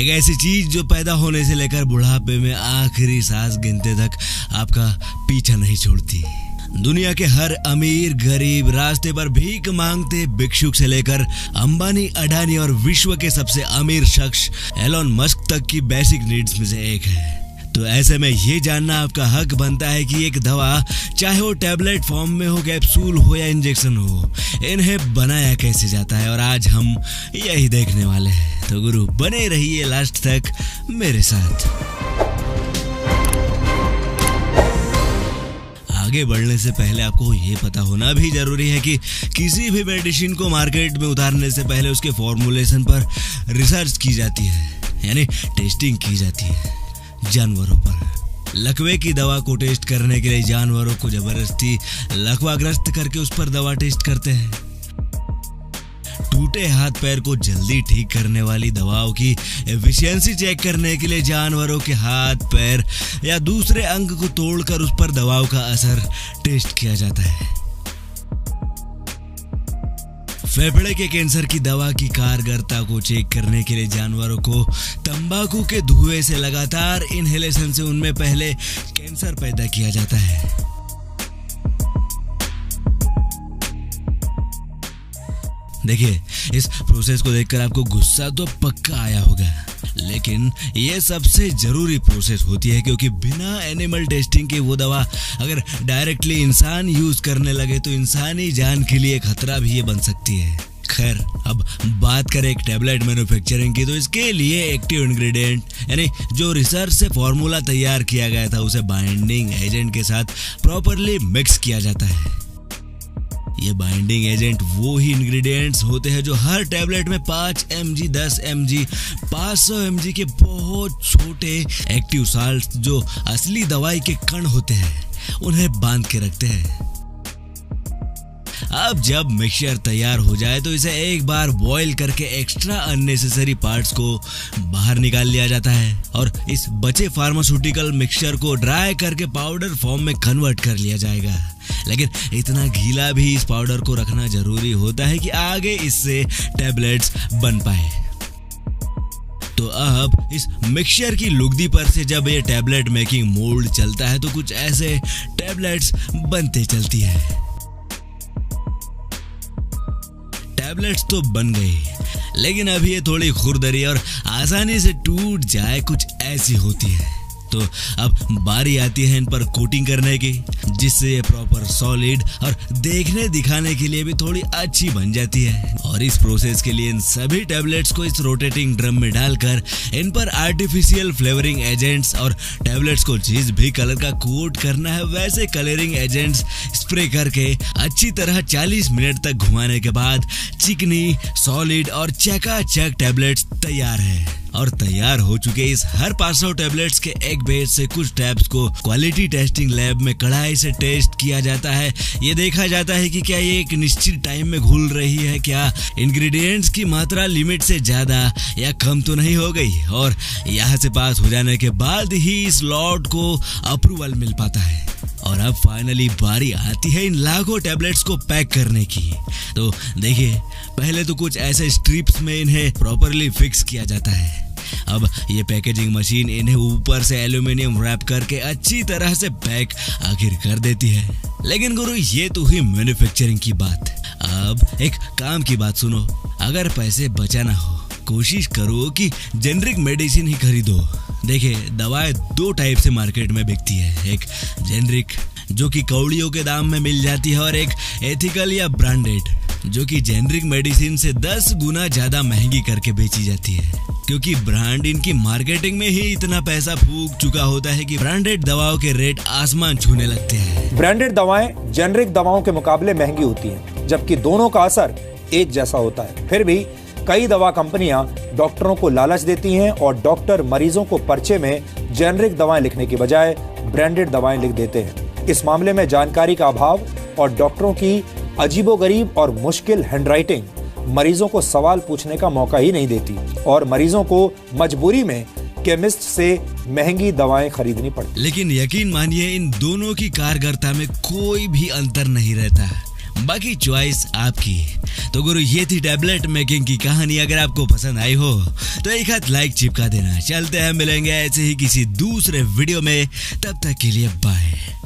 एक ऐसी चीज जो पैदा होने से लेकर बुढ़ापे में आखिरी सांस गिनते तक आपका पीछा नहीं छोड़ती। दुनिया के हर अमीर, गरीब, रास्ते पर भीख मांगते भिक्षुक से लेकर अंबानी, अडानी और विश्व के सबसे अमीर शख्स एलोन मस्क तक की बेसिक नीड्स में से एक है। तो ऐसे में ये जानना आपका हक बनता है कि एक दवा, चाहे वो टैबलेट फॉर्म में हो, कैप्सूल हो या इंजेक्शन हो, इन्हें बनाया कैसे जाता है। और आज हम यही देखने वाले हैं। तो गुरु बने रहिए लास्ट तक मेरे साथ। आगे बढ़ने से पहले आपको ये पता होना भी जरूरी है कि किसी भी मेडिसिन को मार्केट में उतारने से पहले उसके फॉर्मुलेशन पर रिसर्च की जाती है, यानी टेस्टिंग की जाती है जानवरों पर। लकवे की दवा को टेस्ट करने के लिए जानवरों को जबरदस्ती लकवाग्रस्त करके उस पर दवा टेस्ट करते हैं। टूटे हाथ पैर को जल्दी ठीक करने वाली दवाओं की एफिशिएंसी चेक करने के लिए जानवरों के हाथ पैर या दूसरे अंग को तोड़कर उस पर दवाओं का असर टेस्ट किया जाता है। फेफड़े के कैंसर की दवा की कारगरता को चेक करने के लिए जानवरों को तंबाकू के धुएं से लगातार इनहेलेशन से उनमें पहले कैंसर पैदा किया जाता है। देखिए, इस प्रोसेस को देखकर आपको गुस्सा तो पक्का आया होगा, लेकिन ये सबसे जरूरी प्रोसेस होती है, क्योंकि बिना एनिमल टेस्टिंग के वो दवा अगर डायरेक्टली इंसान यूज करने लगे तो इंसानी जान के लिए खतरा भी ये बन सकती है। खैर, अब बात करें एक टैबलेट मैन्युफैक्चरिंग की, तो इसके लिए एक्टिव इंग्रेडिएंट यानी जो रिसर्च से फॉर्मूला तैयार किया गया था उसे बाइंडिंग एजेंट के साथ प्रॉपरली मिक्स किया जाता है। ये बाइंडिंग एजेंट वो ही इंग्रेडिएंट्स होते हैं जो हर टैबलेट में 5 mg, 10 mg, 500 mg के बहुत छोटे एक्टिव साल्ट जो असली दवाई के कण होते हैं उन्हें बांध के रखते हैं। अब जब मिक्सचर तैयार हो जाए तो इसे एक बार बॉईल करके एक्स्ट्रा अननेसेसरी पार्ट्स को बाहर निकाल लिया जाता है और इस बचे फार्मास्यूटिकल मिक्सचर को ड्राई करके पाउडर फॉर्म में कन्वर्ट कर लिया जाएगा। लेकिन इतना गीला भी इस पाउडर को रखना जरूरी होता है कि आगे इससे टैबलेट्स बन पाए। तो अब इस मिक्सचर की लुगदी पर से जब ये टैबलेट मेकिंग मोल्ड चलता है तो कुछ ऐसे टैबलेट्स बनते चलती है। टैबलेट्स तो बन गई, लेकिन अभी ये थोड़ी खुरदरी और आसानी से टूट जाए कुछ ऐसी होती है। तो अब बारी आती है इन पर कोटिंग करने की, जिससे ये प्रॉपर सॉलिड और देखने दिखाने के लिए भी थोड़ी अच्छी बन जाती है। और इस प्रोसेस के लिए इन सभी टैबलेट्स को इस रोटेटिंग ड्रम में डालकर इन पर आर्टिफिशियल फ्लेवरिंग एजेंट्स और टैबलेट्स को जिस भी कलर का कोट करना है वैसे कलरिंग एजेंट्स स्प्रे करके अच्छी तरह 40 मिनट तक घुमाने के बाद चिकनी, सॉलिड और चकाचक टैबलेट्स तैयार है। और तैयार हो चुके इस हर 500 टैबलेट्स के एक बैच से कुछ टैब्स को क्वालिटी टेस्टिंग लैब में कड़ाई से टेस्ट किया जाता है। ये देखा जाता है कि क्या ये एक निश्चित टाइम में घुल रही है, क्या इंग्रेडिएंट्स की मात्रा लिमिट से ज्यादा या कम तो नहीं हो गई, और यहाँ से पास हो जाने के बाद ही इस लॉट को अप्रूवल मिल पाता है। और अब फाइनली बारी आती है इन लाखों टैबलेट्स को पैक करने की। तो देखिए, पहले तो कुछ ऐसे स्ट्रिप्स में इन्हें प्रॉपरली फिक्स किया जाता है। अब ये पैकेजिंग मशीन इन्हें ऊपर से एल्यूमिनियम रैप करके अच्छी तरह से पैक आखिर कर देती है। लेकिन गुरु, ये तो हुई मैन्युफैक्चरिंग की बात। अब एक काम की बात सुनो, अगर पैसे बचाना हो कोशिश करो कि जेनरिक मेडिसिन ही खरीदो। देखिए, दवाएं दो टाइप से मार्केट में बिकती है, एक जेनरिक जो कि कौड़ियों के दाम में मिल जाती है, और एक एथिकल या ब्रांडेड जो कि जेनरिक मेडिसिन से 10 गुना ज्यादा महंगी करके बेची जाती है, क्योंकि ब्रांड इनकी मार्केटिंग में ही इतना पैसा फूंक चुका होता है कि ब्रांडेड दवाओं के रेट आसमान छूने लगते हैं। ब्रांडेड दवाएं जेनरिक दवाओं के मुकाबले महंगी होती हैं, जबकि दोनों का असर एक जैसा होता है। फिर भी कई दवा कंपनियां डॉक्टरों को लालच देती हैं और डॉक्टर मरीजों को पर्चे में जेनरिक दवाएं लिखने की बजाय ब्रांडेड दवाएं लिख देते हैं। इस मामले में जानकारी का अभाव और डॉक्टरों की अजीबोगरीब और मुश्किल हैंडराइटिंग मरीजों को सवाल पूछने का मौका ही नहीं देती और मरीजों को मजबूरी में केमिस्ट से महंगी दवाएं खरीदनी पड़ती। लेकिन यकीन मानिए, इन दोनों की कारगरता में कोई भी अंतर नहीं रहता। बाकी चॉइस आपकी। तो गुरु ये थी टैबलेट मेकिंग की कहानी। अगर आपको पसंद आई हो तो एक हाथ लाइक चिपका देना। चलते हैं, मिलेंगे ऐसे ही किसी दूसरे वीडियो में, तब तक के लिए बाय।